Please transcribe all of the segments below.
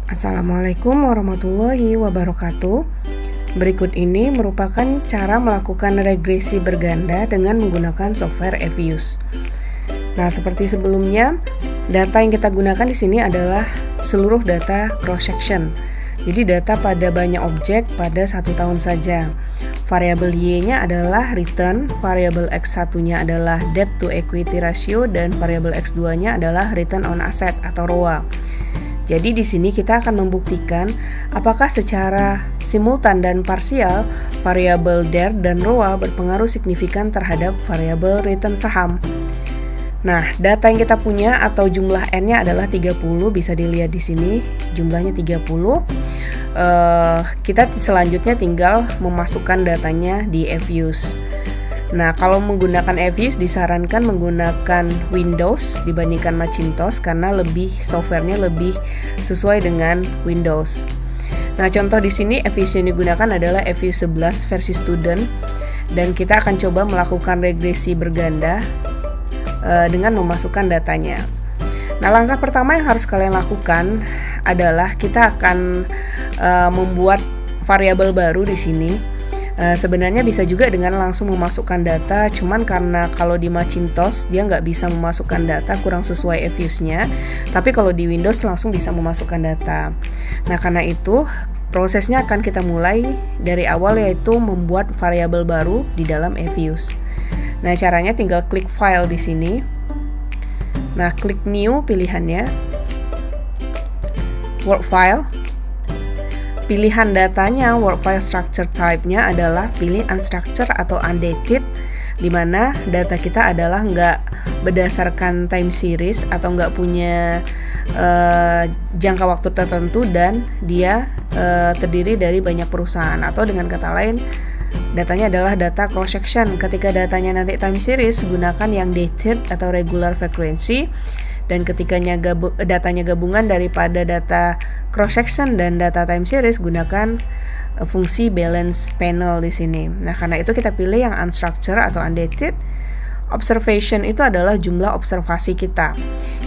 Assalamualaikum warahmatullahi wabarakatuh. Berikut ini merupakan cara melakukan regresi berganda dengan menggunakan software EViews. Nah, seperti sebelumnya, data yang kita gunakan di sini adalah seluruh data cross section. Jadi data pada banyak objek pada 1 tahun saja. Variabel Y-nya adalah return, variabel X1-nya adalah debt to equity ratio, dan variabel X2-nya adalah return on asset atau ROA. Jadi di sini kita akan membuktikan apakah secara simultan dan parsial variabel DER dan ROA berpengaruh signifikan terhadap variabel return saham. Nah, data yang kita punya atau jumlah N-nya adalah 30, bisa dilihat di sini jumlahnya 30. Kita selanjutnya tinggal memasukkan datanya di EViews. Nah, kalau menggunakan EViews disarankan menggunakan Windows dibandingkan Macintosh karena softwarenya lebih sesuai dengan Windows. Nah, contoh di sini EViews yang digunakan adalah EViews 11 versi student, dan kita akan coba melakukan regresi berganda dengan memasukkan datanya. Nah, langkah pertama yang harus kalian lakukan adalah kita akan membuat variabel baru di sini. Sebenarnya bisa juga dengan langsung memasukkan data, cuman karena kalau di Macintosh dia nggak bisa memasukkan data, kurang sesuai EViews-nya. Tapi kalau di Windows langsung bisa memasukkan data. Nah, karena itu prosesnya akan kita mulai dari awal, yaitu membuat variabel baru di dalam EViews. Nah, caranya tinggal klik file di sini. Nah, klik new pilihannya, work file. Pilihan datanya, work file structure type-nya adalah pilih unstructured atau undated, di mana data kita adalah nggak berdasarkan time series atau nggak punya jangka waktu tertentu, dan dia terdiri dari banyak perusahaan, atau dengan kata lain datanya adalah data cross section. Ketika datanya nanti time series, gunakan yang dated atau regular frequency, dan ketika datanya gabungan daripada data cross section dan data time series, gunakan fungsi balance panel di sini. Nah, karena itu kita pilih yang unstructured atau undated. Observation itu adalah jumlah observasi kita.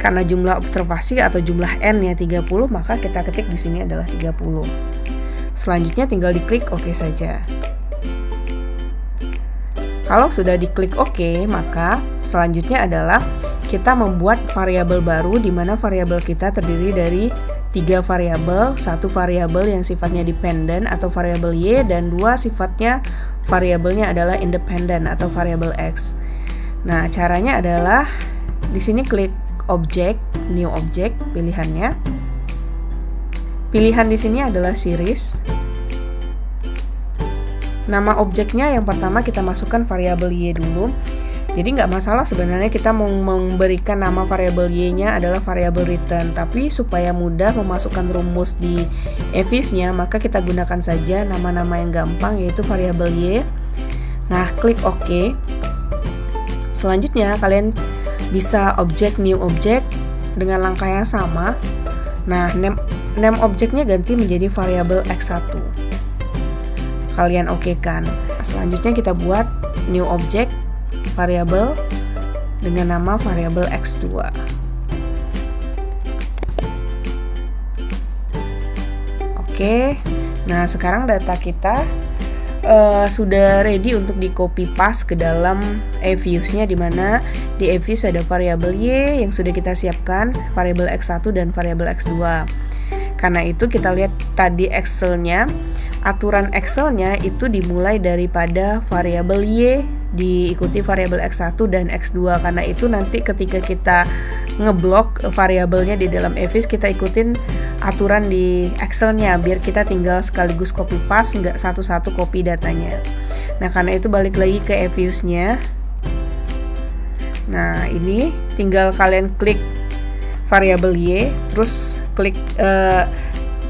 Karena jumlah observasi atau jumlah N-nya 30, maka kita ketik di sini adalah 30. Selanjutnya tinggal diklik OK saja. Kalau sudah diklik OK, maka selanjutnya adalah kita membuat variabel baru, di mana variabel kita terdiri dari 3 variabel, 1 variabel yang sifatnya dependent atau variabel Y, dan 2 sifatnya variabelnya adalah independent atau variabel X. Nah, caranya adalah di sini klik object, new object pilihannya. Pilihan di sini adalah series. Nama objeknya yang pertama kita masukkan variabel Y dulu. Jadi nggak masalah sebenarnya kita mau memberikan nama variabel Y-nya adalah variabel return, tapi supaya mudah memasukkan rumus di EViews-nya, maka kita gunakan saja nama-nama yang gampang, yaitu variabel Y. Nah, klik OK. Selanjutnya kalian bisa object new object dengan langkah yang sama. Nah, name objeknya ganti menjadi variabel X1. Kalian okekan. Selanjutnya kita buat new object variabel dengan nama variabel X2. Oke. Nah, sekarang data kita sudah ready untuk di copy paste ke dalam EViews-nya, di mana di EViews ada variabel Y yang sudah kita siapkan, variabel X1 dan variabel X2. Karena itu kita lihat tadi Excel-nya, aturan Excel-nya itu dimulai daripada variabel Y diikuti variabel X1 dan X2. Karena itu nanti ketika kita ngeblok variabelnya di dalam EViews, kita ikutin aturan di Excel-nya biar kita tinggal sekaligus copy paste, nggak satu-satu copy datanya. Nah, karena itu balik lagi ke EViews-nya. Nah, ini tinggal kalian klik variabel Y, terus klik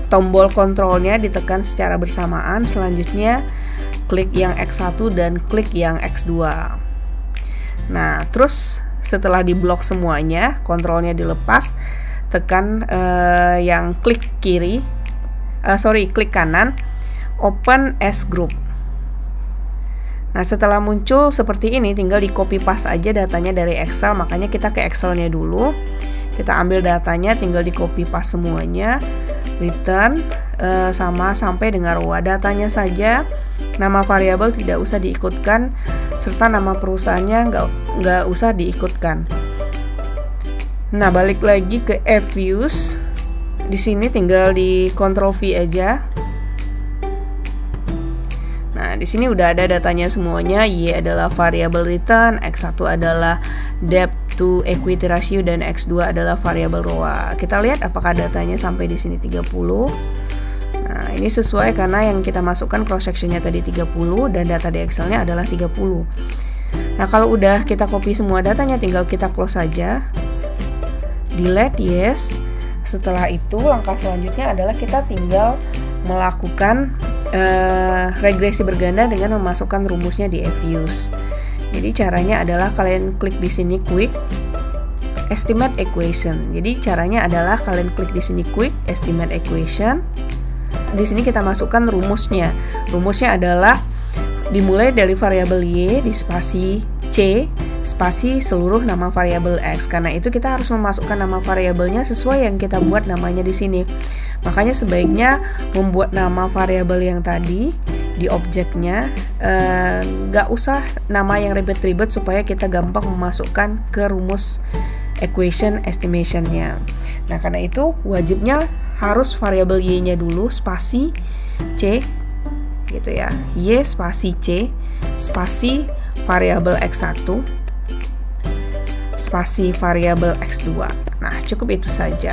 tombol kontrolnya ditekan secara bersamaan. Selanjutnya klik yang X1 dan klik yang X2. Nah, terus setelah diblok semuanya, kontrolnya dilepas, tekan yang klik klik kanan, open as group. Nah, setelah muncul seperti ini, tinggal di copy paste aja datanya dari Excel. Makanya kita ke Excelnya dulu, kita ambil datanya, tinggal di copy paste semuanya. return sama sampai dengan raw. Datanya saja, nama variabel tidak usah diikutkan, serta nama perusahaannya nggak usah diikutkan. Nah, balik lagi ke F-views. Di sini tinggal di Ctrl V aja. Nah, di sini udah ada datanya semuanya. Y adalah variabel return, X1 adalah debt to equity ratio, dan X2 adalah variabel ROA. Kita lihat apakah datanya sampai di sini 30. Nah, ini sesuai karena yang kita masukkan cross sectionnya tadi 30 dan data di Excelnya adalah 30. Nah, kalau udah kita copy semua datanya, tinggal kita close saja. Delete, yes. Setelah itu langkah selanjutnya adalah kita tinggal melakukan regresi berganda dengan memasukkan rumusnya di F-views. Jadi caranya adalah kalian klik di sini quick estimate equation. Jadi caranya adalah kalian klik di sini quick estimate equation. Di sini kita masukkan rumusnya. Rumusnya adalah dimulai dari variabel Y di spasi C spasi seluruh nama variabel X. Karena itu kita harus memasukkan nama variabelnya sesuai yang kita buat namanya di sini. Makanya sebaiknya membuat nama variabel yang tadi di objeknya, nggak usah nama yang ribet-ribet supaya kita gampang memasukkan ke rumus equation estimationnya. Nah, karena itu wajibnya harus variabel Y-nya dulu spasi C gitu ya, Y spasi C spasi variabel X1 spasi variabel X2. Nah, cukup itu saja.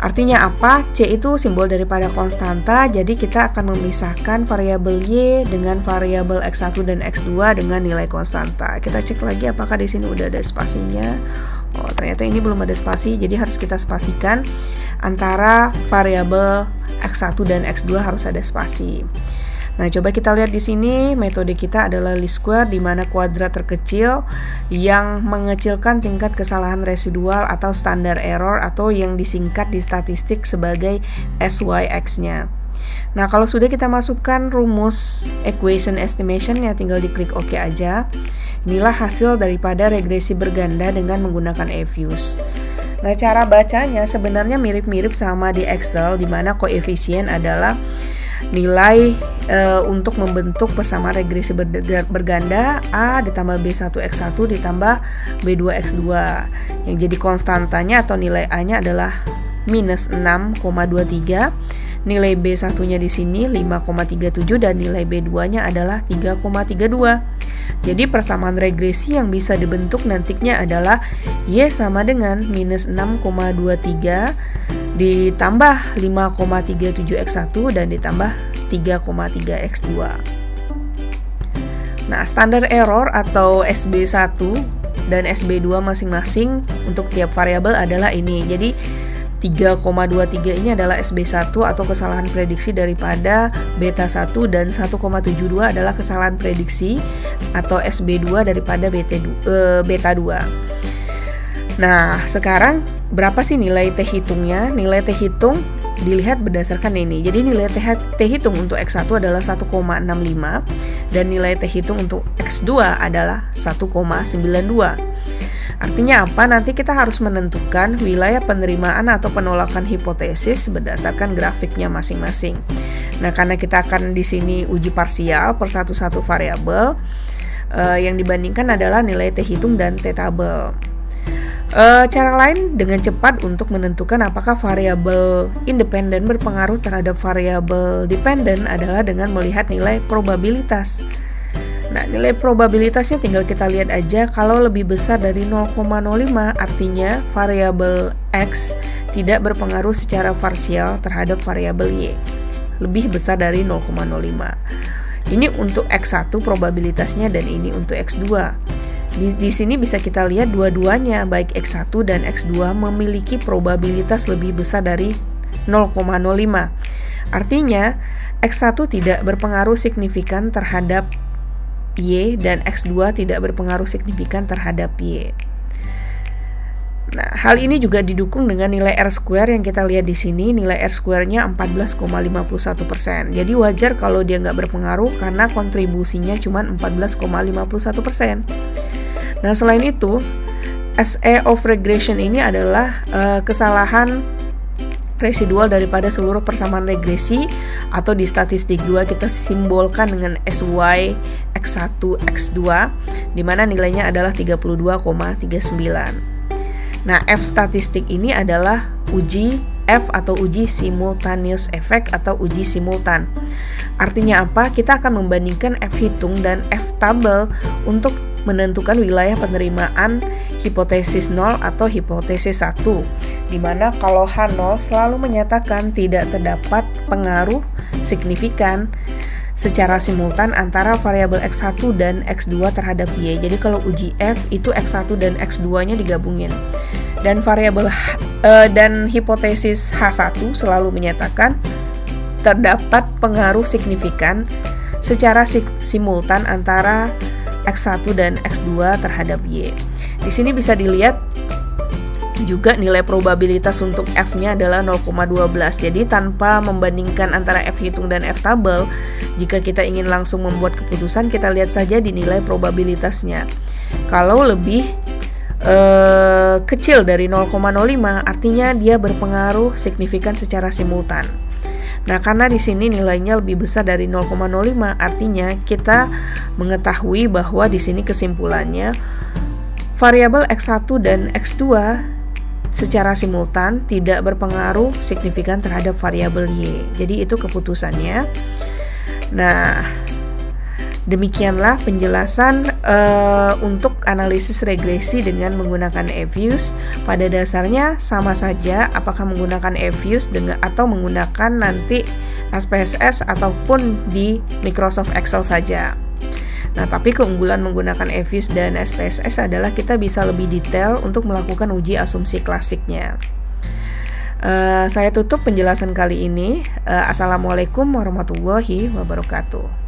Artinya apa? C itu simbol daripada konstanta, jadi kita akan memisahkan variabel Y dengan variabel X1 dan X2 dengan nilai konstanta. Kita cek lagi apakah di sini udah ada spasinya. Oh, ternyata ini belum ada spasi, jadi harus kita spasikan antara variabel X1 dan X2 harus ada spasi. Nah, coba kita lihat di sini metode kita adalah least square, di mana kuadrat terkecil yang mengecilkan tingkat kesalahan residual atau standar error atau yang disingkat di statistik sebagai SYX-nya. Nah, kalau sudah kita masukkan rumus equation estimation ya tinggal diklik OK aja. Inilah hasil daripada regresi berganda dengan menggunakan F-views. Nah, cara bacanya sebenarnya mirip-mirip sama di Excel, di mana koefisien adalah nilai untuk membentuk bersama regresi berganda A ditambah B1X1 ditambah B2X2. Yang jadi konstantanya atau nilai A-nya adalah minus 6,23, nilai B1-nya di sini 5,37 dan nilai B2-nya adalah 3,32. Jadi persamaan regresi yang bisa dibentuk nantinya adalah Y sama dengan minus 6,23 ditambah 5,37X1 dan ditambah 3,3X2. Nah, standar error atau SB1 dan SB2 masing-masing untuk tiap variabel adalah ini. Jadi 3,23 ini adalah SB1 atau kesalahan prediksi daripada beta 1 dan 1,72 adalah kesalahan prediksi atau SB2 daripada beta 2. Nah, sekarang berapa sih nilai T hitungnya? Nilai T hitung dilihat berdasarkan ini. Jadi nilai T hitung untuk X1 adalah 1,65 dan nilai T hitung untuk X2 adalah 1,92. Artinya apa? Nanti kita harus menentukan wilayah penerimaan atau penolakan hipotesis berdasarkan grafiknya masing-masing. Nah, karena kita akan di sini uji parsial per satu-satu variabel, yang dibandingkan adalah nilai T hitung dan T tabel. Cara lain dengan cepat untuk menentukan apakah variabel independen berpengaruh terhadap variabel dependen adalah dengan melihat nilai probabilitas. Nah, nilai probabilitasnya tinggal kita lihat aja. Kalau lebih besar dari 0,05 artinya variabel X tidak berpengaruh secara parsial terhadap variabel Y. Lebih besar dari 0,05. Ini untuk X1 probabilitasnya dan ini untuk X2. Di sini bisa kita lihat dua-duanya, baik X1 dan X2 memiliki probabilitas lebih besar dari 0,05. Artinya, X1 tidak berpengaruh signifikan terhadap Y dan X2 tidak berpengaruh signifikan terhadap Y. Nah, hal ini juga didukung dengan nilai R-square yang kita lihat di sini. Nilai R-square-nya 14,51%. Jadi wajar kalau dia nggak berpengaruh karena kontribusinya cuma 14,51%. Nah, selain itu, SA of regression ini adalah kesalahan residual daripada seluruh persamaan regresi, atau di statistik 2 kita simbolkan dengan SY X1 X2 di mana nilainya adalah 32,39. Nah, F statistik ini adalah uji F atau uji simultaneous effect atau uji simultan. Artinya apa? Kita akan membandingkan F hitung dan F tabel untuk menentukan wilayah penerimaan hipotesis 0 atau hipotesis 1, di mana kalau H0 selalu menyatakan tidak terdapat pengaruh signifikan secara simultan antara variabel X1 dan X2 terhadap Y. Jadi kalau uji F itu X1 dan X2-nya digabungin. Dan variabel dan hipotesis H1 selalu menyatakan terdapat pengaruh signifikan secara simultan antara X1 dan X2 terhadap Y. Di sini bisa dilihat juga nilai probabilitas untuk F-nya adalah 0,12. Jadi tanpa membandingkan antara F hitung dan F tabel, jika kita ingin langsung membuat keputusan, kita lihat saja di nilai probabilitasnya. Kalau lebih kecil dari 0,05, artinya dia berpengaruh signifikan secara simultan. Nah, karena di sini nilainya lebih besar dari 0,05, artinya kita mengetahui bahwa di sini kesimpulannya variabel X1 dan X2 secara simultan tidak berpengaruh signifikan terhadap variabel Y. Jadi itu keputusannya. Nah, demikianlah penjelasan untuk analisis regresi dengan menggunakan F-Views. Pada dasarnya sama saja apakah menggunakan F-Views atau menggunakan nanti SPSS ataupun di Microsoft Excel saja. Nah, tapi keunggulan menggunakan F-Views dan SPSS adalah kita bisa lebih detail untuk melakukan uji asumsi klasiknya. Saya tutup penjelasan kali ini. Assalamualaikum warahmatullahi wabarakatuh.